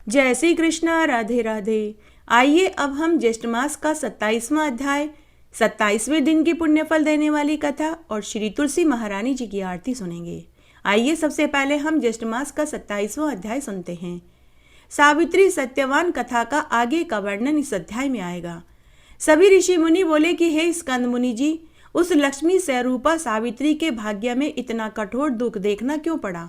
जय श्री कृष्णा, राधे राधे। आइए अब हम ज्येष्ठ मास का 27वां अध्याय, 27वें दिन की पुण्यफल देने वाली कथा और श्री तुलसी महारानी जी की आरती सुनेंगे। आइए सबसे पहले हम ज्येष्ठ मास का 27वां अध्याय सुनते हैं। सावित्री सत्यवान कथा का आगे का वर्णन इस अध्याय में आएगा। सभी ऋषि मुनि बोले कि हे स्कंद मुनि जी, उस लक्ष्मी स्वरूपा सावित्री के भाग्य में इतना कठोर दुख देखना क्यों पड़ा।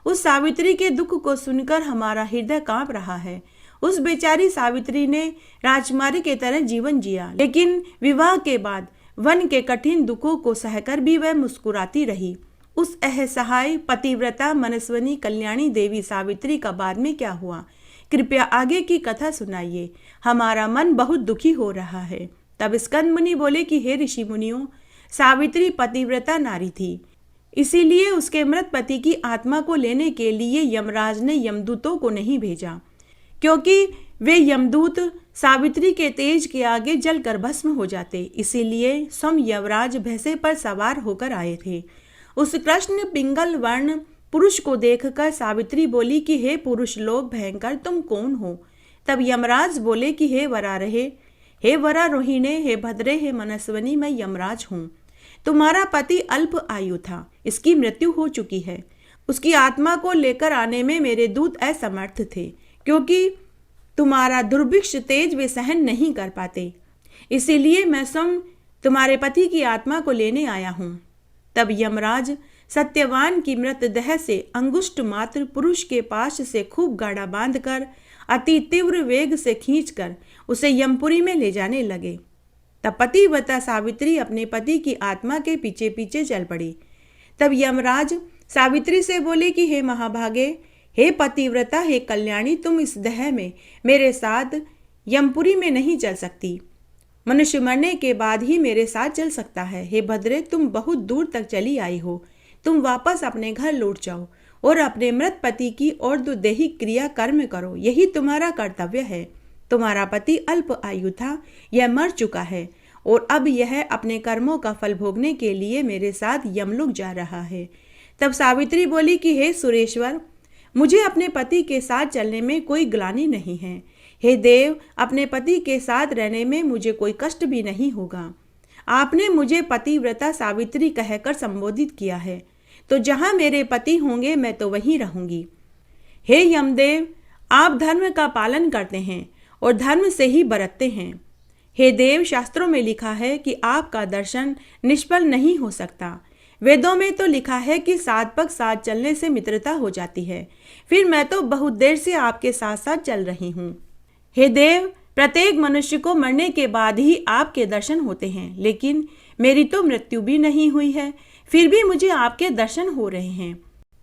उस सावित्री के दुख को सुनकर हमारा हृदय कांप रहा है। उस बेचारी सावित्री ने राजकुमारी के तरह जीवन जिया, लेकिन विवाह के बाद वन के कठिन दुखों को सहकर भी वह मुस्कुराती रही। उस असहाय पतिव्रता मनस्विनी कल्याणी देवी सावित्री का बाद में क्या हुआ, कृपया आगे की कथा सुनाइए, हमारा मन बहुत दुखी हो रहा है। तब स्कंद मुनि बोले कि हे ऋषि मुनियों, सावित्री पतिव्रता नारी थी, इसीलिए उसके मृत पति की आत्मा को लेने के लिए यमराज ने यमदूतों को नहीं भेजा, क्योंकि वे यमदूत सावित्री के तेज के आगे जलकर भस्म हो जाते। इसीलिए स्वयं यमराज भैंसे पर सवार होकर आए थे। उस कृष्ण पिंगल वर्ण पुरुष को देखकर सावित्री बोली कि हे पुरुष लोग भयंकर, तुम कौन हो। तब यमराज बोले कि हे वरारहे, हे वरारोहिणे, हे भद्रे, हे मनस्विनी, मैं यमराज हूँ। तुम्हारा पति अल्प आयु था, इसकी मृत्यु हो चुकी है। उसकी आत्मा को लेकर आने में मेरे दूत असमर्थ थे, क्योंकि तुम्हारा दुर्भिक्ष तेज वे सहन नहीं कर पाते। इसीलिए मैं स्वयं तुम्हारे पति की आत्मा को लेने आया हूँ। तब यमराज सत्यवान की मृतदेह से अंगुष्ठ मात्र पुरुष के पास से खूब गाढ़ा बांधकर अति तीव्र वेग से खींचकर उसे यमपुरी में ले जाने लगे। तब पतिव्रता सावित्री अपने पति की आत्मा के पीछे पीछे चल पड़ी। तब यमराज सावित्री से बोले कि हे महाभागे, हे पतिव्रता, हे कल्याणी, तुम इस देह में मेरे साथ यमपुरी में नहीं चल सकती। मनुष्य मरने के बाद ही मेरे साथ चल सकता है। हे भद्रे, तुम बहुत दूर तक चली आई हो, तुम वापस अपने घर लौट जाओ और अपने मृत पति की और दैहिक क्रिया कर्म करो, यही तुम्हारा कर्तव्य है। तुम्हारा पति अल्प आयु था, यह मर चुका है और अब यह अपने कर्मों का फल भोगने के लिए मेरे साथ यमलोक जा रहा है। तब सावित्री बोली कि हे सुरेश्वर, मुझे अपने पति के साथ चलने में कोई ग्लानि नहीं है। हे देव, अपने पति के साथ रहने में मुझे कोई कष्ट भी नहीं होगा। आपने मुझे पतिव्रता सावित्री कहकर संबोधित किया है, तो जहाँ मेरे पति होंगे मैं तो वहीं रहूंगी। हे यमदेव, आप धर्म का पालन करते हैं और धर्म से ही बरतते हैं। हे देव, शास्त्रों में लिखा है कि आपका दर्शन निष्फल नहीं हो सकता। वेदों में तो लिखा है कि साथ पग साथ चलने से मित्रता हो जाती है। फिर मैं तो बहुत देर से आपके साथ साथ चल रही हूँ। हे देव, प्रत्येक मनुष्य को मरने के बाद ही आपके दर्शन होते हैं, लेकिन मेरी तो मृत्यु भी नहीं हुई है, फिर भी मुझे आपके दर्शन हो रहे हैं।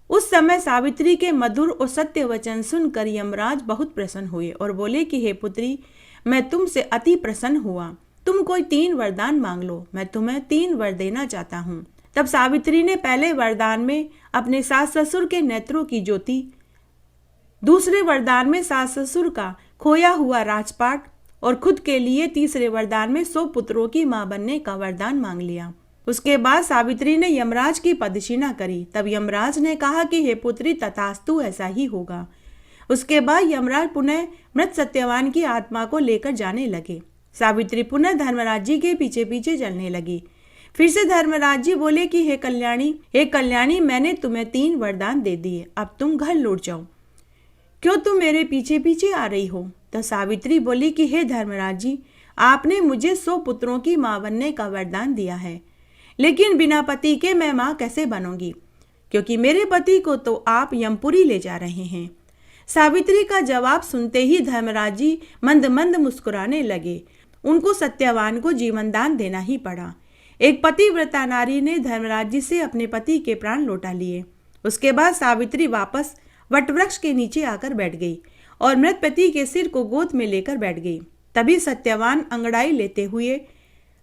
उस समय सावित्री के मधुर और सत्य वचन सुनकर यमराज बहुत प्रसन्न हुए और बोले कि हे पुत्री, मैं तुमसे अति प्रसन्न हुआ। तुम कोई 3 वरदान मांग लो, मैं तुम्हें 3 वर देना चाहता हूँ। तब सावित्री ने पहले वरदान में अपने सास ससुर के नेत्रों की ज्योति, दूसरे वरदान में सास ससुर का खोया हुआ राजपाट और खुद के लिए तीसरे वरदान में 100 पुत्रों की मां बनने का वरदान मांग लिया। उसके बाद सावित्री ने यमराज की पदक्षिणा करी। तब यमराज ने कहा कि हे पुत्री, तथास्तु, ऐसा ही होगा। उसके बाद यमराज पुनः मृत सत्यवान की आत्मा को लेकर जाने लगे। सावित्री पुनः धर्मराज जी के पीछे पीछे चलने लगी। फिर से धर्मराज जी बोले कि हे कल्याणी, मैंने तुम्हें 3 वरदान दे दिए, अब तुम घर लौट जाओ। क्यों तुम मेरे पीछे पीछे आ रही हो। तो सावित्री बोली कि हे धर्मराज जी, आपने मुझे 100 पुत्रों की मां बनने का वरदान दिया है, लेकिन बिना पति के मैं मां कैसे बनूंगी, क्योंकि मेरे पति को तो आप यमपुरी ले जा रहे हैं। सावित्री का जवाब सुनते ही धर्मराज जी मंद मंद मुस्कुराने लगे। उनको सत्यवान को जीवन दान देना ही पड़ा। एक पतिव्रता नारी ने धर्मराज जी से अपने पति के प्राण लौटा लिए। उसके बाद सावित्री वापस वटवृक्ष के नीचे आकर बैठ गई और मृत पति के सिर को गोद में लेकर बैठ गई। तभी सत्यवान अंगड़ाई लेते हुए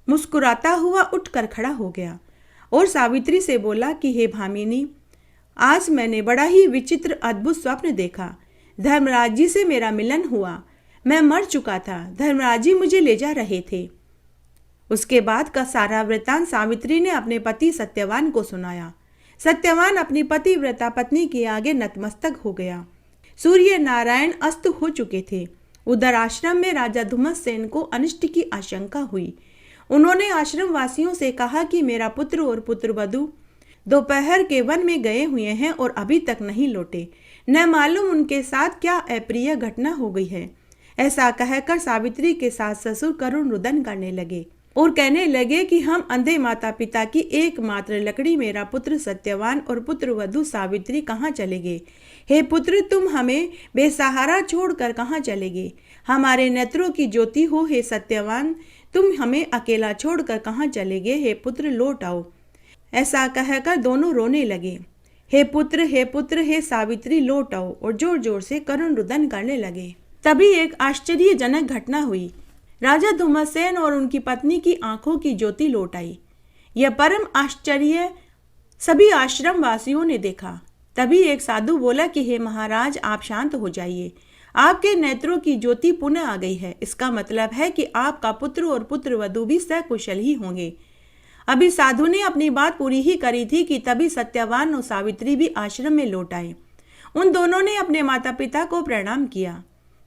मुस्कुराता हुआ उठकर खड़ा हो गया और सावित्री से बोला कि हे भामिनी, आज मैंने बड़ा ही विचित्र अद्भुत स्वप्न देखा। धर्मराज जी से मेरा मिलन हुआ। मैं मर चुका था, धर्मराज जी मुझे ले जा रहे थे। उसके बाद का सारा वृतांत सावित्री ने अपने पति सत्यवान को सुनाया। सत्यवान अपनी पतिव्रता पत्नी के आगे नतमस्तक हो गया। सूर्य नारायण अस्त हो चुके थे। उधर आश्रम में राजा धुम्मसेन को अनिष्ट की आशंका हुई। उन्होंने आश्रम वासियों से कहा कि मेरा पुत्र और पुत्रवधू दोपहर के वन में गए हुए हैं और अभी तक नहीं लौटे। न मालूम उनके साथ क्या अप्रिय घटना हो गई है। ऐसा कहकर सावित्री के सास ससुर करुण रुदन करने लगे और कहने लगे कि हम अंधे माता पिता की एकमात्र लकड़ी मेरा पुत्र सत्यवान और पुत्रवधू सावित्री कहाँ चले गए। हे पुत्र, तुम हमें बेसहारा छोड़कर कहाँ चले गए। हमारे नेत्रों की ज्योति हो हे सत्यवान, तुम हमें अकेला छोड़कर कहाँ चले गए। हे पुत्र, लौट आओ। ऐसा कहकर दोनों रोने लगे। हे पुत्र, हे सावित्री, लौट आओ, और जोर जोर से करुण रुदन करने लगे। तभी एक आश्चर्यजनक घटना हुई। राजा धुम्मसेन और उनकी पत्नी की आंखों की ज्योति लौट आई। यह परम आश्चर्य सभी आश्रम वासियों ने देखा। तभी एक साधु बोला कि हे महाराज, आप शांत हो जाइए। आपके नेत्रों की ज्योति पुनः आ गई है। इसका मतलब है कि आपका पुत्र और पुत्रवधू भी सकुशल ही होंगे। अभी साधु ने अपनी बात पूरी ही करी थी कि तभी सत्यवान और सावित्री भी आश्रम में लौट आए। उन दोनों ने अपने माता पिता को प्रणाम किया।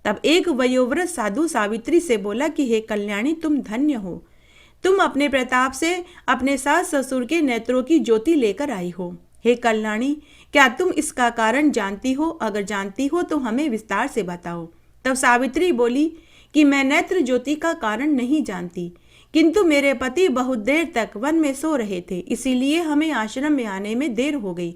तब एक वयोवृद्ध साधु सावित्री से बोला कि हे कल्याणी, तुम धन्य हो। तुम अपने प्रताप से अपने सास ससुर के नेत्रों की ज्योति लेकर आई हो। हे कल्याणी, क्या तुम इसका कारण जानती हो? अगर जानती हो तो हमें विस्तार से बताओ। तब सावित्री बोली कि मैं नेत्र ज्योति का कारण नहीं जानती, किंतु मेरे पति बहुत देर तक वन में सो रहे थे, इसीलिए हमें आश्रम में आने में देर हो गई।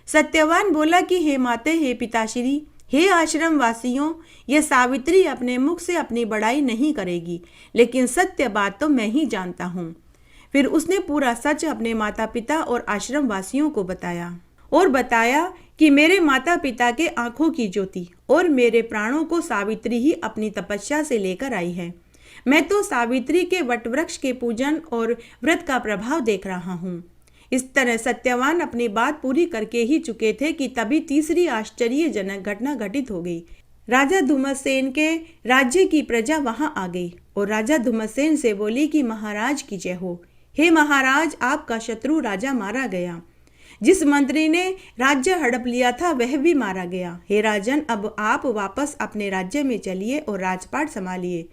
सत्यवान बोला कि हे माते, हे पिताश्री, हे आश्रम वासियों, यह सावित्री अपने मुख से अपनी बड़ाई नहीं करेगी, लेकिन सत्य बात तो मैं ही जानता हूँ। फिर उसने पूरा सच अपने माता पिता और आश्रम वासियों को बताया कि मेरे माता पिता के आंखों की ज्योति और मेरे प्राणों को सावित्री ही अपनी तपस्या से लेकर आई है। मैं तो सावित्री के वटवृक्ष के पूजन और व्रत का प्रभाव देख रहा हूँ। इस तरह सत्यवान अपनी बात पूरी करके ही चुके थे कि तभी तीसरी आश्चर्यजनक घटना घटित हो गई। राजा धुम्मसेन के राज्य की प्रजा वहां आ गई और राजा धुम्मसेन से बोली कि महाराज की जय हो। हे महाराज, आपका शत्रु राजा मारा गया। जिस मंत्री ने राज्य हड़प लिया था वह भी मारा गया। हे राजन, अब आप वापस अपने राज्य में चलिए और राजपाट संभालिए,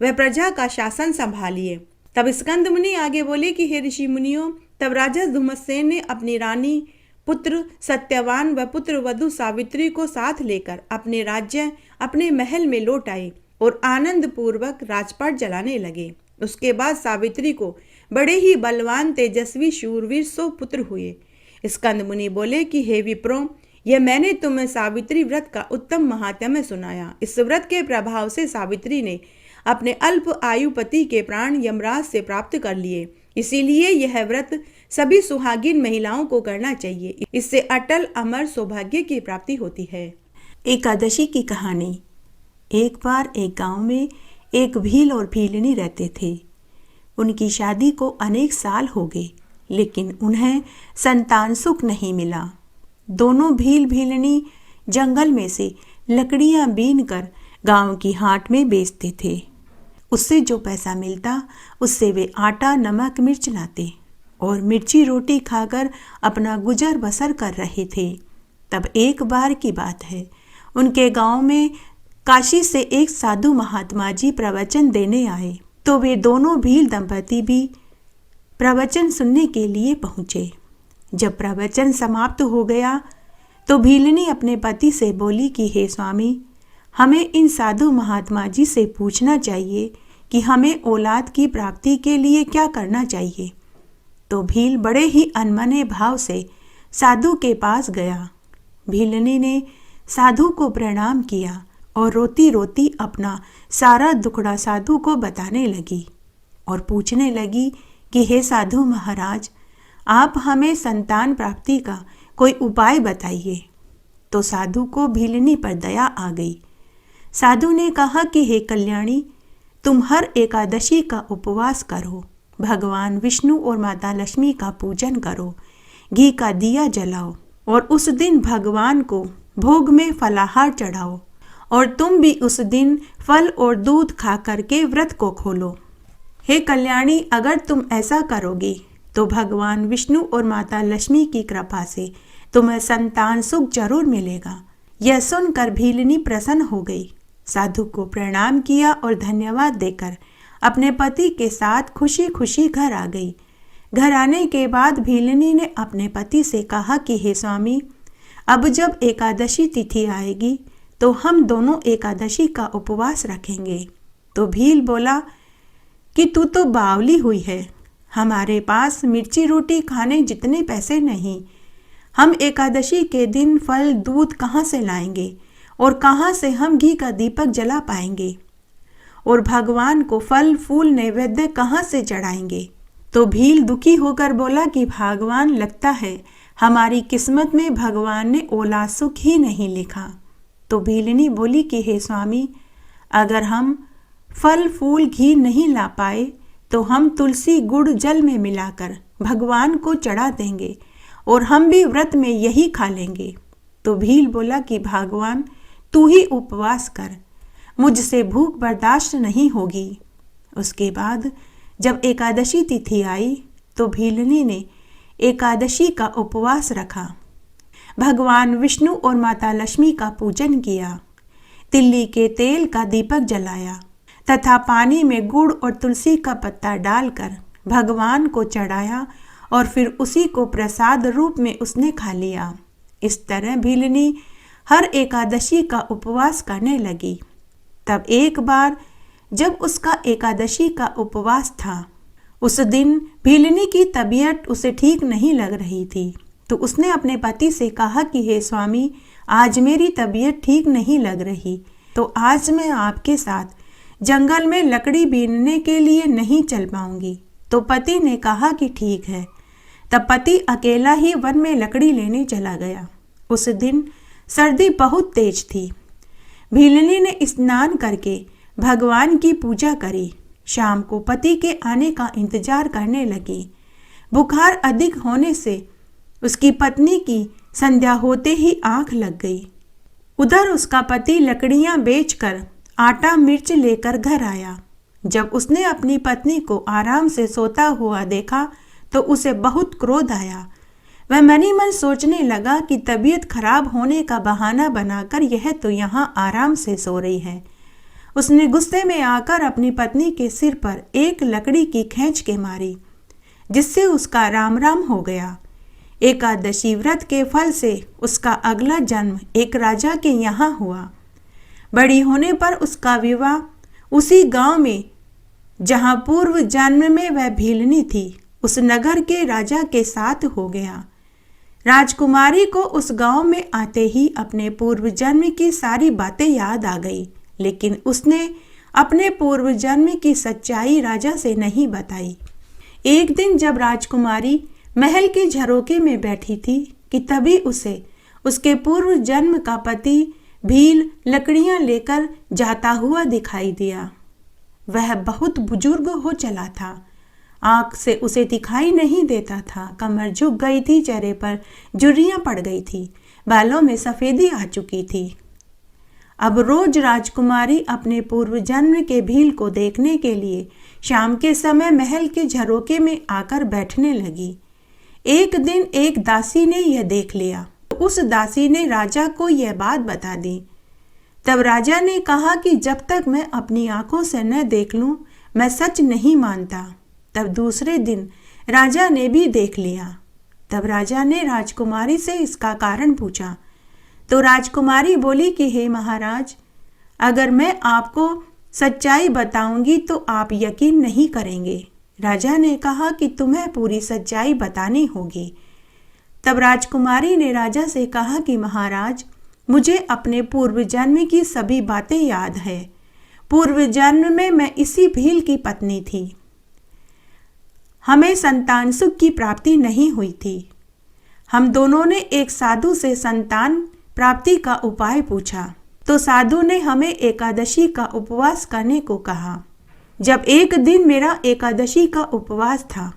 वह प्रजा का शासन संभालिए। तब स्कंद मुनि आगे बोले कि हे ऋषि मुनियों, तब राजा धुम्मसेन ने अपनी रानी, पुत्र सत्यवान व पुत्र वधू सावित्री को साथ लेकर अपने राज्य, अपने महल में लौट आए और आनंद पूर्वक राजपाट जलाने लगे। उसके बाद सावित्री को बड़े ही बलवान, तेजस्वी, शूरवीर 100 पुत्र हुए। स्कंद मुनि बोले कि हे विप्रो, यह मैंने तुम्हें सावित्री व्रत का उत्तम महात्म्य सुनाया। इस व्रत के प्रभाव से सावित्री ने अपने अल्प आयु पति के प्राण यमराज से प्राप्त कर लिए। इसीलिए यह व्रत सभी सुहागिन महिलाओं को करना चाहिए। इससे अटल अमर सौभाग्य की प्राप्ति होती है। एकादशी की कहानी। एक बार एक गांव में एक भील और भीलनी रहते थे। उनकी शादी को अनेक साल हो गए, लेकिन उन्हें संतान सुख नहीं मिला। दोनों भील भीलनी जंगल में से लकड़ियां बीन कर गांव की हाट में बेचते थे। उससे जो पैसा मिलता उससे वे आटा, नमक, मिर्च लाते और मिर्ची रोटी खाकर अपना गुजर बसर कर रहे थे। तब एक बार की बात है, उनके गांव में काशी से एक साधु महात्मा जी प्रवचन देने आए, तो वे दोनों भील दंपति भी प्रवचन सुनने के लिए पहुँचे। जब प्रवचन समाप्त हो गया तो भीलनी अपने पति से बोली कि हे स्वामी, हमें इन साधु महात्मा जी से पूछना चाहिए कि हमें औलाद की प्राप्ति के लिए क्या करना चाहिए। तो भील बड़े ही अनमने भाव से साधु के पास गया। भीलनी ने साधु को प्रणाम किया और रोती रोती अपना सारा दुखड़ा साधु को बताने लगी और पूछने लगी कि हे साधु महाराज, आप हमें संतान प्राप्ति का कोई उपाय बताइए। तो साधु को भीलनी पर दया आ गई। साधु ने कहा कि हे कल्याणी, तुम हर एकादशी का उपवास करो, भगवान विष्णु और माता लक्ष्मी का पूजन करो, घी का दिया जलाओ और उस दिन भगवान को भोग में फलाहार चढ़ाओ और तुम भी उस दिन फल और दूध खा करके व्रत को खोलो। हे कल्याणी, अगर तुम ऐसा करोगी तो भगवान विष्णु और माता लक्ष्मी की कृपा से तुम्हें संतान सुख जरूर मिलेगा। यह सुनकर भीलनी प्रसन्न हो गई, साधु को प्रणाम किया और धन्यवाद देकर अपने पति के साथ खुशी खुशी घर आ गई। घर आने के बाद भीलनी ने अपने पति से कहा कि हे स्वामी, अब जब एकादशी तिथि आएगी तो हम दोनों एकादशी का उपवास रखेंगे। तो भील बोला कि तू तो बावली हुई है, हमारे पास मिर्ची रोटी खाने जितने पैसे नहीं। हम एकादशी के दिन फल दूध कहाँ से लाएंगे और कहाँ से हम घी का दीपक जला पाएंगे और भगवान को फल फूल नैवेद्य कहाँ से चढ़ाएंगे। तो भील दुखी होकर बोला कि भगवान, लगता है हमारी किस्मत में भगवान ने औलाद सुख ही नहीं लिखा। तो भीलनी बोली कि हे स्वामी, अगर हम फल फूल घी नहीं ला पाए तो हम तुलसी गुड़ जल में मिलाकर भगवान को चढ़ा देंगे और हम भी व्रत में यही खा लेंगे। तो भील बोला कि भगवान, तू ही उपवास कर, मुझसे भूख बर्दाश्त नहीं होगी। उसके बाद जब एकादशी तिथि आई तो भीलनी ने एकादशी का उपवास रखा। भगवान विष्णु और माता लक्ष्मी का पूजन किया, तिल्ली के तेल का दीपक जलाया तथा पानी में गुड़ और तुलसी का पत्ता डालकर भगवान को चढ़ाया और फिर उसी को प्रसाद रूप में उसने खा लिया। इस तरह भीलनी हर एकादशी का उपवास करने लगी। तब एक बार जब उसका एकादशी का उपवास था, उस दिन भीलनी की तबीयत उसे ठीक नहीं लग रही थी। तो उसने अपने पति से कहा कि हे स्वामी, आज मेरी तबीयत ठीक नहीं लग रही, तो आज मैं आपके साथ जंगल में लकड़ी बीनने के लिए नहीं चल पाऊंगी। तो पति ने कहा कि ठीक है। तब पति अकेला ही वन में लकड़ी लेने चला गया। उस दिन सर्दी बहुत तेज थी। भीलनी ने स्नान करके भगवान की पूजा करी। शाम को पति के आने का इंतजार करने लगी। बुखार अधिक होने से उसकी पत्नी की संध्या होते ही आंख लग गई। उधर उसका पति लकड़ियां बेचकर आटा मिर्च लेकर घर आया। जब उसने अपनी पत्नी को आराम से सोता हुआ देखा तो उसे बहुत क्रोध आया। वह मन ही मन सोचने लगा कि तबीयत खराब होने का बहाना बनाकर यह तो यहाँ आराम से सो रही है। उसने गुस्से में आकर अपनी पत्नी के सिर पर एक लकड़ी की खींच के मारी, जिससे उसका राम राम हो गया। एकादशी व्रत के फल से उसका अगला जन्म एक राजा के यहाँ हुआ। बड़ी होने पर उसका विवाह उसी गांव में, जहां पूर्व जन्म में वह भीलनी थी, उस नगर के राजा के साथ हो गया। राजकुमारी को उस गांव में आते ही अपने पूर्व जन्म की सारी बातें याद आ गई, लेकिन उसने अपने पूर्व जन्म की सच्चाई राजा से नहीं बताई। एक दिन जब राजकुमारी महल के झरोके में बैठी थी कि तभी उसे उसके पूर्व जन्म का पति भील लकड़ियां लेकर जाता हुआ दिखाई दिया। वह बहुत बुजुर्ग हो चला था, आंख से उसे दिखाई नहीं देता था, कमर झुक गई थी, चेहरे पर झुर्रियां पड़ गई थी, बालों में सफेदी आ चुकी थी। अब रोज राजकुमारी अपने पूर्व जन्म के भील को देखने के लिए शाम के समय महल के झरोके में आकर बैठने लगी। एक दिन एक दासी ने यह देख लिया। उस दासी ने राजा को यह बात बता दी। तब राजा ने कहा कि जब तक मैं अपनी आंखों से न देख लूं, मैं सच नहीं मानता। तब दूसरे दिन राजा ने भी देख लिया। तब राजा ने राजकुमारी से इसका कारण पूछा। तो राजकुमारी बोली कि हे महाराज, अगर मैं आपको सच्चाई बताऊंगी तो आप यकीन नहीं करेंगे। राजा ने कहा कि तुम्हें पूरी सच्चाई बतानी होगी। तब राजकुमारी ने राजा से कहा कि महाराज, मुझे अपने पूर्व जन्म की सभी बातें याद है। पूर्व जन्म में मैं इसी भील की पत्नी थी। हमें संतान सुख की प्राप्ति नहीं हुई थी। हम दोनों ने एक साधु से संतान प्राप्ति का उपाय पूछा, तो साधु ने हमें एकादशी का उपवास करने को कहा। जब एक दिन मेरा एकादशी का उपवास था,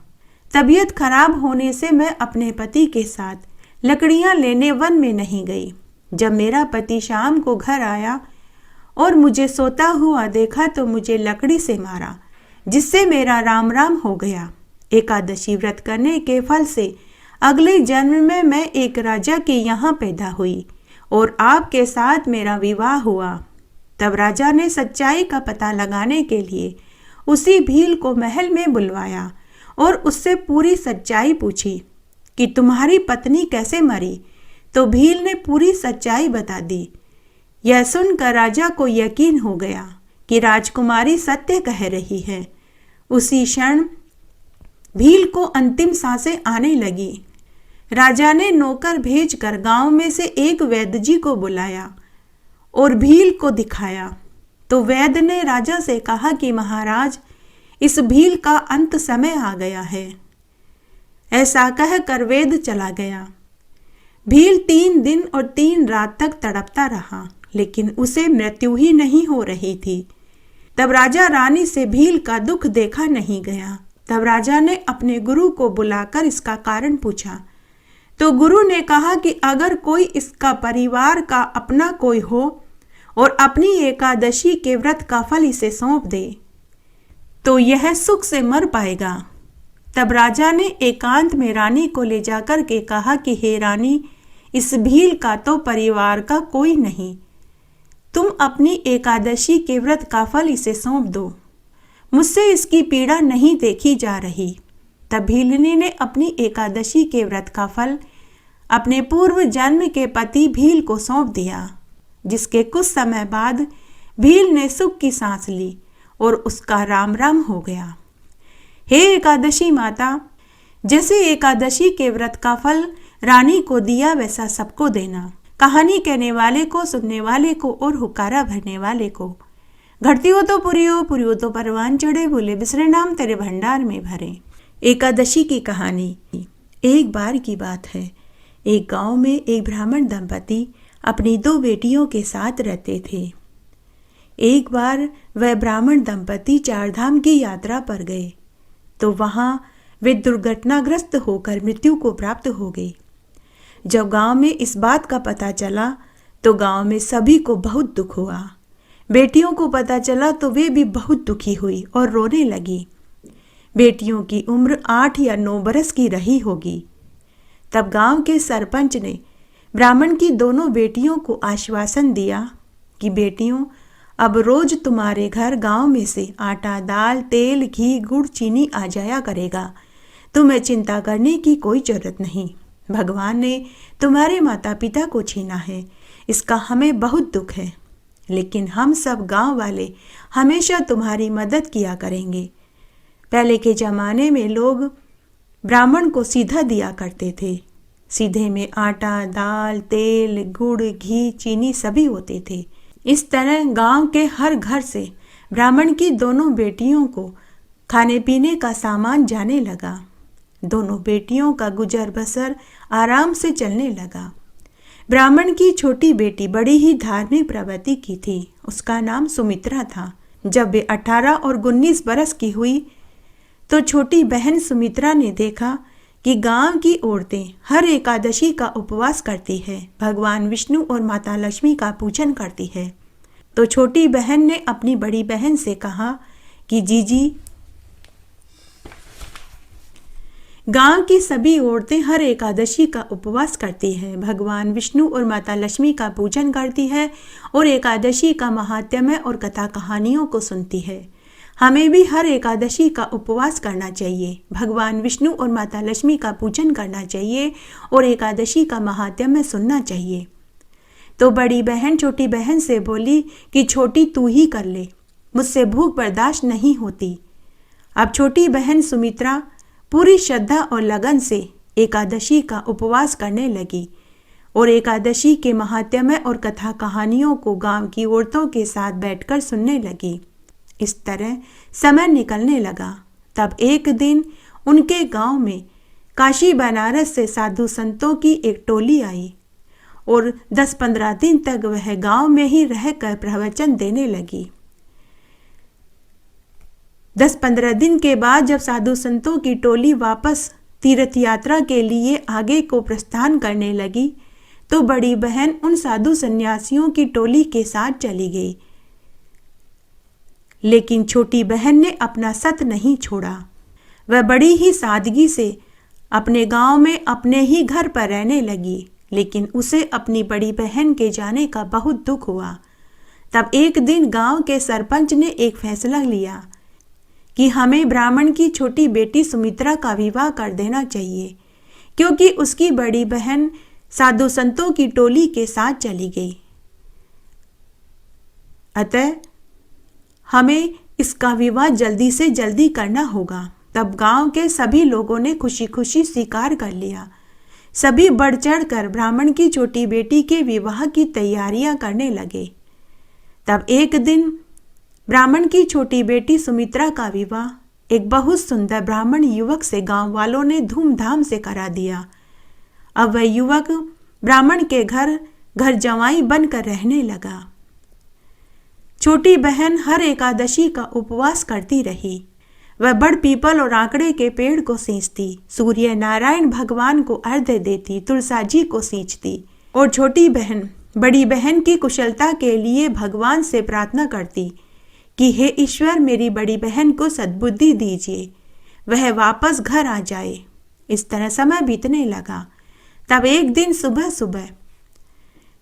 तबीयत खराब होने से मैं अपने पति के साथ लकड़ियां लेने वन में नहीं गई। जब मेरा पति शाम को घर आया और मुझे सोता हुआ देखा तो मुझे लकड़ी से मारा, जिससे मेरा राम राम हो गया। एकादशी व्रत करने के फल से अगले जन्म में मैं एक राजा के यहाँ पैदा हुई और आपके साथ मेरा विवाह हुआ। तब राजा ने सच्चाई का पता लगाने के लिए उसी भील को महल में बुलवाया और उससे पूरी सच्चाई पूछी कि तुम्हारी पत्नी कैसे मरी। तो भील ने पूरी सच्चाई बता दी। यह सुनकर राजा को यकीन हो गया कि राजकुमारी सत्य कह रही है। उसी क्षण भील को अंतिम सांसें आने लगी। राजा ने नौकर भेजकर गांव में से एक वैद्य जी को बुलाया और भील को दिखाया। तो वैद्य ने राजा से कहा कि महाराज, इस भील का अंत समय आ गया है। ऐसा कहकर वैद्य चला गया। भील 3 दिन और 3 रात तक तड़पता रहा, लेकिन उसे मृत्यु ही नहीं हो रही थी। तब राजा रानी से भील का दुख देखा नहीं गया। तब राजा ने अपने गुरु को बुलाकर इसका कारण पूछा। तो गुरु ने कहा कि अगर कोई इसका परिवार का अपना कोई हो और अपनी एकादशी के व्रत का फल इसे सौंप दे तो यह सुख से मर पाएगा। तब राजा ने एकांत में रानी को ले जाकर के कहा कि हे रानी, इस भील का तो परिवार का कोई नहीं, तुम अपनी एकादशी के व्रत का फल इसे सौंप दो, मुझसे इसकी पीड़ा नहीं देखी जा रही। तब भीलनी ने अपनी एकादशी के व्रत का फल अपने पूर्व जन्म के पति भील को सौंप दिया, जिसके कुछ समय बाद भील ने सुख की सांस ली और उसका राम राम हो गया। हे एकादशी माता, जैसे एकादशी के व्रत का फल रानी को दिया वैसा सबको देना। कहानी कहने वाले को, सुनने वाले को और हुकारा भरने वाले को। घटती हो तो पूरी हो तो परवान चढ़े, भूले बिसरे नाम तेरे भंडार में भरे। एकादशी की कहानी। एक बार की बात है, एक गांव में एक ब्राह्मण दंपति अपनी 2 बेटियों के साथ रहते थे। एक बार वह ब्राह्मण दंपति 4 धाम की यात्रा पर गए तो वहां वे दुर्घटनाग्रस्त होकर मृत्यु को प्राप्त हो गए। जब गांव में इस बात का पता चला तो गांव में सभी को बहुत दुख हुआ। बेटियों को पता चला तो वे भी बहुत दुखी हुई और रोने लगी। बेटियों की उम्र 8 या 9 बरस की रही होगी। तब गांव के सरपंच ने ब्राह्मण की दोनों बेटियों को आश्वासन दिया कि बेटियों, अब रोज तुम्हारे घर गांव में से आटा, दाल, तेल, घी, गुड़, चीनी आ जाया करेगा। तुम्हें चिंता करने की कोई जरूरत नहीं। भगवान ने तुम्हारे माता पिता को छीना है, इसका हमें बहुत दुख है, लेकिन हम सब गांव वाले हमेशा तुम्हारी मदद किया करेंगे। पहले के ज़माने में लोग ब्राह्मण को सीधा दिया करते थे। सीधे में आटा, दाल, तेल, गुड़, घी, चीनी सभी होते थे। इस तरह गांव के हर घर से ब्राह्मण की दोनों बेटियों को खाने पीने का सामान जाने लगा। दोनों बेटियों का गुजर बसर आराम से चलने लगा। ब्राह्मण की छोटी बेटी बड़ी ही धार्मिक प्रवृत्ति की थी। उसका नाम सुमित्रा था। जब वे 18 और 19 बरस की हुई तो छोटी बहन सुमित्रा ने देखा कि गांव की औरतें हर एकादशी का उपवास करती है, भगवान विष्णु और माता लक्ष्मी का पूजन करती है। तो छोटी बहन ने अपनी बड़ी बहन से कहा कि जीजी, गांव की सभी औरतें हर एकादशी का उपवास करती हैं, भगवान विष्णु और माता लक्ष्मी का पूजन करती है और एकादशी का महात्म्य और कथा कहानियों को सुनती है। हमें भी हर एकादशी का उपवास करना चाहिए, भगवान विष्णु और माता लक्ष्मी का पूजन करना चाहिए और एकादशी का महात्म्य सुनना चाहिए। तो बड़ी बहन छोटी बहन से बोली कि छोटी तू ही कर ले, मुझसे भूख बर्दाश्त नहीं होती। अब छोटी बहन सुमित्रा पूरी श्रद्धा और लगन से एकादशी का उपवास करने लगी और एकादशी के महात्म्य और कथा कहानियों को गांव की औरतों के साथ बैठकर सुनने लगी। इस तरह समय निकलने लगा। तब एक दिन उनके गांव में काशी बनारस से साधु संतों की एक टोली आई और 10-15 दिन तक वह गांव में ही रहकर प्रवचन देने लगी। 10-15 दिन के बाद जब साधु संतों की टोली वापस तीर्थ यात्रा के लिए आगे को प्रस्थान करने लगी तो बड़ी बहन उन साधु सन्यासियों की टोली के साथ चली गई, लेकिन छोटी बहन ने अपना सत नहीं छोड़ा। वह बड़ी ही सादगी से अपने गांव में अपने ही घर पर रहने लगी। लेकिन उसे अपनी बड़ी बहन के जाने का बहुत दुख हुआ। तब एक दिन गांव के सरपंच ने एक फैसला लिया कि हमें ब्राह्मण की छोटी बेटी सुमित्रा का विवाह कर देना चाहिए, क्योंकि उसकी बड़ी बहन साधु संतों की टोली के साथ चली गई। अतः हमें इसका विवाह जल्दी से जल्दी करना होगा। तब गांव के सभी लोगों ने खुशी खुशी स्वीकार कर लिया। सभी बढ़ चढ़ कर ब्राह्मण की छोटी बेटी के विवाह की तैयारियां करने लगे। तब एक दिन ब्राह्मण की छोटी बेटी सुमित्रा का विवाह एक बहुत सुंदर ब्राह्मण युवक से गांव वालों ने धूमधाम से करा दिया। अब वह युवक ब्राह्मण के घर जवाई बनकर रहने लगा। छोटी बहन हर एकादशी का उपवास करती रही। वह बड़ पीपल और आंकड़े के पेड़ को सींचती, सूर्य नारायण भगवान को अर्घ्य देती, तुलसा जी को सींचती और छोटी बहन बड़ी बहन की कुशलता के लिए भगवान से प्रार्थना करती कि हे ईश्वर, मेरी बड़ी बहन को सद्बुद्धि दीजिए, वह वापस घर आ जाए। इस तरह समय बीतने लगा। तब एक दिन सुबह सुबह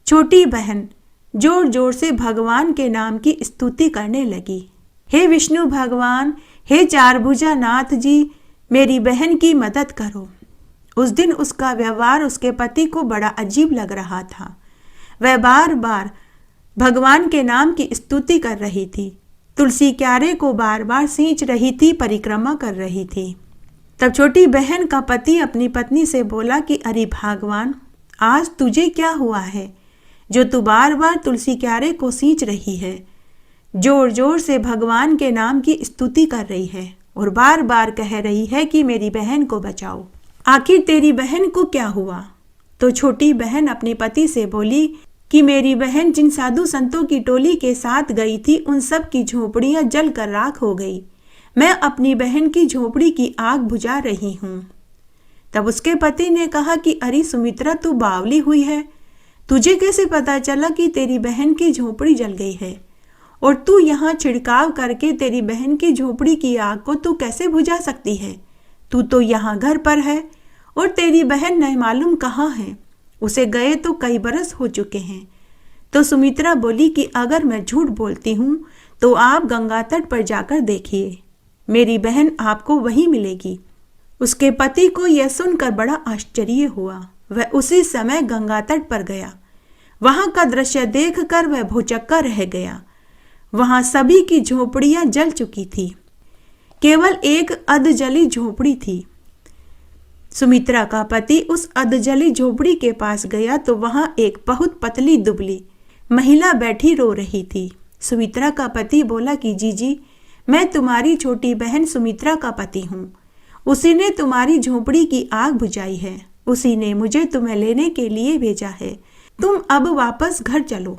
छोटी बहन जोर जोर से भगवान के नाम की स्तुति करने लगी। हे विष्णु भगवान, हे चारभुजा नाथ जी, मेरी बहन की मदद करो। उस दिन उसका व्यवहार उसके पति को बड़ा अजीब लग रहा था। वह बार बार भगवान के नाम की स्तुति कर रही थी, तुलसी क्यारे को बार बार सींच रही थी, परिक्रमा कर रही थी। तब छोटी बहन का पति अपनी पत्नी से बोला कि अरे भगवान, आज तुझे क्या हुआ है जो तू बार बार तुलसी क्यारे को सींच रही है, जोर जोर से भगवान के नाम की स्तुति कर रही है और बार बार कह रही है कि मेरी बहन को बचाओ। आखिर तेरी बहन को क्या हुआ? तो छोटी बहन अपने पति से बोली कि मेरी बहन जिन साधु संतों की टोली के साथ गई थी, उन सब की झोपड़ियां जल कर राख हो गई। मैं अपनी बहन की झोपड़ी की आग बुझा रही हूँ। तब उसके पति ने कहा कि अरे सुमित्रा, तू बावली हुई है, तुझे कैसे पता चला कि तेरी बहन की झोपड़ी जल गई है? और तू यहाँ छिड़काव करके तेरी बहन की झोपड़ी की आग को तू कैसे बुझा सकती है? तू तो यहाँ घर पर है और तेरी बहन नहीं मालूम कहाँ है, उसे गए तो कई बरस हो चुके हैं। तो सुमित्रा बोली कि अगर मैं झूठ बोलती हूँ तो आप गंगा तट पर जाकर देखिए, मेरी बहन आपको वहीं मिलेगी। उसके पति को यह सुनकर बड़ा आश्चर्य हुआ। वह उसी समय गंगा तट पर गया। वहां का दृश्य देखकर वह भौचक्का रह गया। वहां सभी की झोपड़ियां जल चुकी थी, केवल एक अधजली झोपड़ी थी। सुमित्रा का पति उस अधजली झोपड़ी के पास गया तो वहां एक बहुत पतली दुबली महिला बैठी रो रही थी। सुमित्रा का पति बोला कि जीजी, मैं तुम्हारी छोटी बहन सुमित्रा का पति हूँ। उसी ने तुम्हारी झोपड़ी की आग बुझाई है, उसी ने मुझे तुम्हें लेने के लिए भेजा है। तुम अब वापस घर चलो।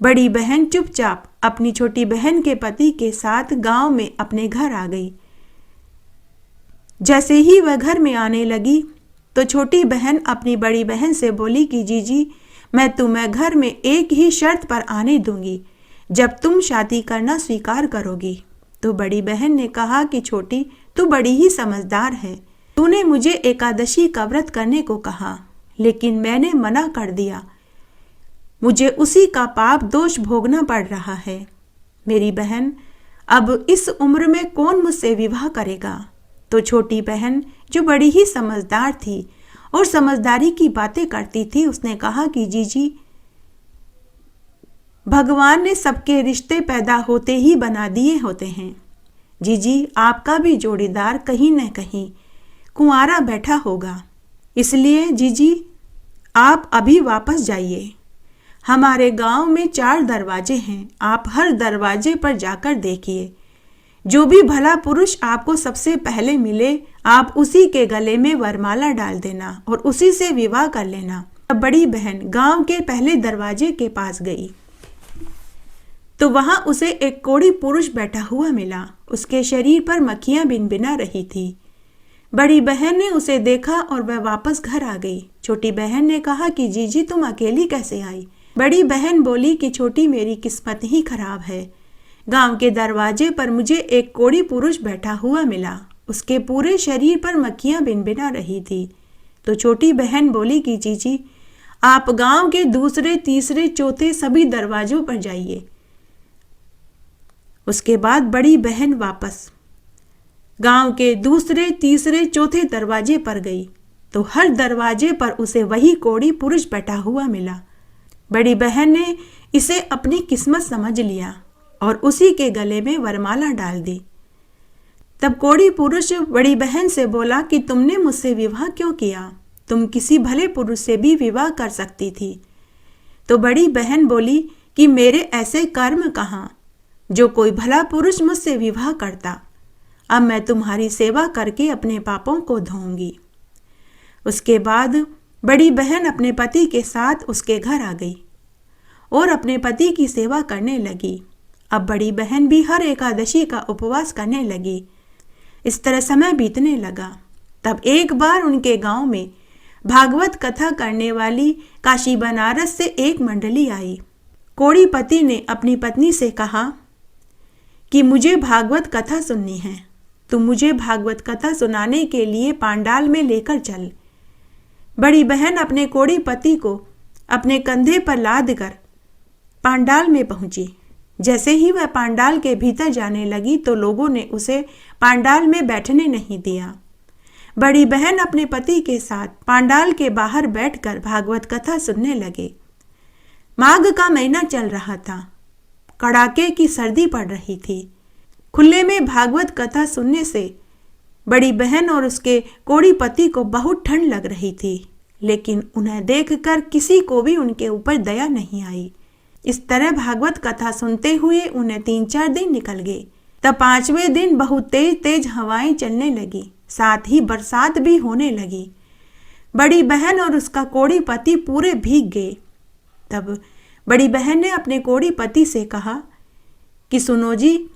बड़ी बहन चुपचाप अपनी छोटी बहन के पति के साथ गांव में अपने घर आ गई। जैसे ही वह घर में आने लगी तो छोटी बहन अपनी बड़ी बहन से बोली कि जीजी, मैं तुम्हें घर में एक ही शर्त पर आने दूंगी, जब तुम शादी करना स्वीकार करोगी। तो बड़ी बहन ने कहा कि छोटी, तू बड़ी ही समझदार है, तूने मुझे एकादशी का व्रत करने को कहा, लेकिन मैंने मना कर दिया। मुझे उसी का पाप दोष भोगना पड़ रहा है। मेरी बहन, अब इस उम्र में कौन मुझसे विवाह करेगा? तो छोटी बहन, जो बड़ी ही समझदार थी और समझदारी की बातें करती थी, उसने कहा कि जीजी, भगवान ने सबके रिश्ते पैदा होते ही बना दिए होते हैं। जीजी, आपका भी जोड़ीदार कहीं न कहीं कुंवारा बैठा होगा, इसलिए जीजी आप अभी वापस जाइए। हमारे गांव में 4 दरवाजे हैं, आप हर दरवाजे पर जाकर देखिए। जो भी भला पुरुष आपको सबसे पहले मिले, आप उसी के गले में वरमाला डाल देना और उसी से विवाह कर लेना। बड़ी बहन गांव के पहले दरवाजे के पास गई तो वहां उसे एक कोढ़ी पुरुष बैठा हुआ मिला। उसके शरीर पर मक्खियां भिनभिना रही थी। बड़ी बहन ने उसे देखा और वह वापस घर आ गई। छोटी बहन ने कहा कि जीजी, तुम अकेली कैसे आई? बड़ी बहन बोली कि छोटी, मेरी किस्मत ही खराब है। गांव के दरवाजे पर मुझे एक कोढ़ी पुरुष बैठा हुआ मिला, उसके पूरे शरीर पर मक्खियां भिनभिना रही थी। तो छोटी बहन बोली कि जीजी, आप गांव के दूसरे, तीसरे, चौथे सभी दरवाजों पर जाइए। उसके बाद बड़ी बहन वापस गांव के दूसरे, तीसरे, चौथे दरवाजे पर गई तो हर दरवाजे पर उसे वही कोढ़ी पुरुष बैठा हुआ मिला। बड़ी बहन ने इसे अपनी किस्मत समझ लिया और उसी के गले में वरमाला डाल दी। तब कोढ़ी पुरुष बड़ी बहन से बोला कि तुमने मुझसे विवाह क्यों किया? तुम किसी भले पुरुष से भी विवाह कर सकती थी। तो बड़ी बहन बोली कि मेरे ऐसे कर्म कहाँ जो कोई भला पुरुष मुझसे विवाह करता। अब मैं तुम्हारी सेवा करके अपने पापों को धोऊंगी। उसके बाद बड़ी बहन अपने पति के साथ उसके घर आ गई और अपने पति की सेवा करने लगी। अब बड़ी बहन भी हर एकादशी का उपवास करने लगी। इस तरह समय बीतने लगा। तब एक बार उनके गांव में भागवत कथा करने वाली काशी बनारस से एक मंडली आई। कोढ़ी पति ने अपनी पत्नी से कहा कि मुझे भागवत कथा सुननी है, तुम मुझे भागवत कथा सुनाने के लिए पांडाल में लेकर चल। बड़ी बहन अपने कोढ़ी पति को अपने कंधे पर लाद कर पांडाल में पहुंची। जैसे ही वह पांडाल के भीतर जाने लगी तो लोगों ने उसे पांडाल में बैठने नहीं दिया। बड़ी बहन अपने पति के साथ पांडाल के बाहर बैठकर भागवत कथा सुनने लगे। माघ का महीना चल रहा था। कड़ाके की सर्दी पड़ रही थी। खुले में भागवत कथा सुनने से बड़ी बहन और उसके कोढ़ी पति को बहुत ठंड लग रही थी, लेकिन उन्हें देखकर किसी को भी उनके ऊपर दया नहीं आई। इस तरह भागवत कथा सुनते हुए उन्हें 3-4 दिन निकल गए। तब 5वें दिन बहुत तेज तेज हवाएं चलने लगी, साथ ही बरसात भी होने लगी। बड़ी बहन और उसका कोढ़ी पति पूरे भीग गए। तब बड़ी बहन ने अपने कोढ़ी पति से कहा कि सुनो जी,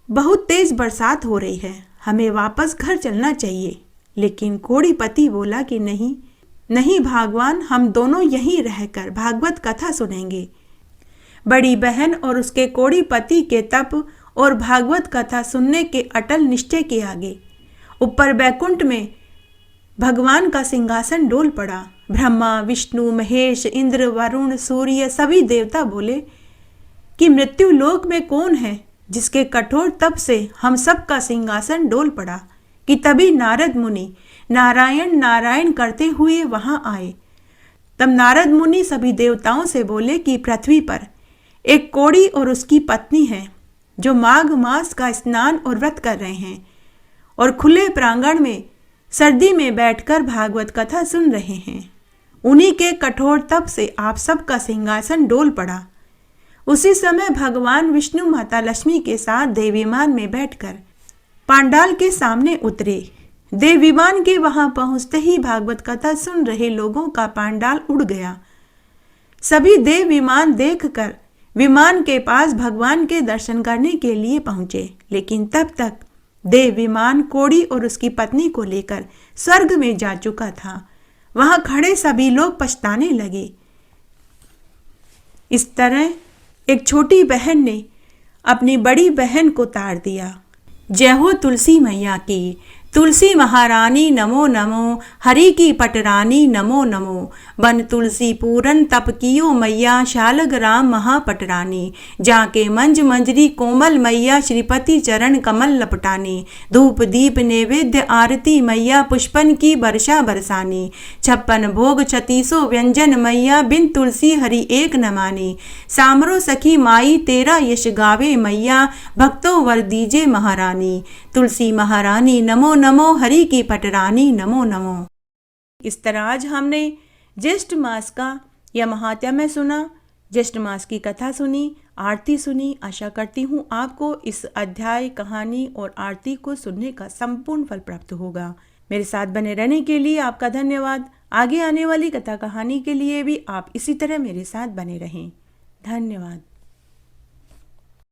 बहुत तेज बरसात हो रही है, हमें वापस घर चलना चाहिए। लेकिन कोढ़ी पति बोला कि नहीं नहीं भगवान, हम दोनों यहीं रहकर भागवत कथा सुनेंगे। बड़ी बहन और उसके कोढ़ी पति के तप और भागवत कथा सुनने के अटल निश्चय के आगे ऊपर बैकुंठ में भगवान का सिंहासन डोल पड़ा। ब्रह्मा, विष्णु, महेश, इंद्र, वरुण, सूर्य सभी देवता बोले कि मृत्यु लोक में कौन है जिसके कठोर तप से हम सब का सिंहासन डोल पड़ा। कि तभी नारद मुनि नारायण नारायण करते हुए वहां आए। तब नारद मुनि सभी देवताओं से बोले कि पृथ्वी पर एक कोढ़ी और उसकी पत्नी है जो माघ मास का स्नान और व्रत कर रहे हैं और खुले प्रांगण में सर्दी में बैठकर भागवत कथा सुन रहे हैं। उन्हीं के कठोर तप से आप सबका सिंहासन डोल पड़ा। उसी समय भगवान विष्णु माता लक्ष्मी के साथ देवीमान में बैठकर पांडाल के सामने उतरे। देवीमान के वहां पहुंचते ही भागवत कथा सुन रहे लोगों का पांडाल उड़ गया। सभी देव विमान देखकर विमान के पास भगवान के दर्शन करने के लिए पहुंचे, लेकिन तब तक देव विमान कोढ़ी और उसकी पत्नी को लेकर स्वर्ग में जा चुका था। वहां खड़े सभी लोग पछताने लगे। इस तरह एक छोटी बहन ने अपनी बड़ी बहन को ताड़ दिया। जय हो तुलसी मैया की। तुलसी महारानी नमो नमो, हरि की पटरानी नमो नमो। बन तुलसी पूरन तप कियो मैया, शालग राम महापटरानी। जाके मंज मंजरी कोमल मैया, श्रीपति चरण कमल लपटानी। धूप दीप नैवेद्य आरती मैया, पुष्पन की वर्षा बरसानी। 56 भोग 36 व्यंजन मैया, बिन तुलसी हरि एक न मानी। सामरो सखी माई तेरा यश गावे मैया, भक्तों वर दीजे महारानी। तुलसी महारानी नमो नमो, हरि की पटरानी नमो नमो। इस तरह आज हमने ज्येष्ठ मास का यह महात्म्य सुना, ज्येष्ठ मास की कथा सुनी, आरती सुनी। आशा करती हूँ आपको इस अध्याय, कहानी और आरती को सुनने का संपूर्ण फल प्राप्त होगा। मेरे साथ बने रहने के लिए आपका धन्यवाद। आगे आने वाली कथा कहानी के लिए भी आप इसी तरह मेरे साथ बने रहें। धन्यवाद।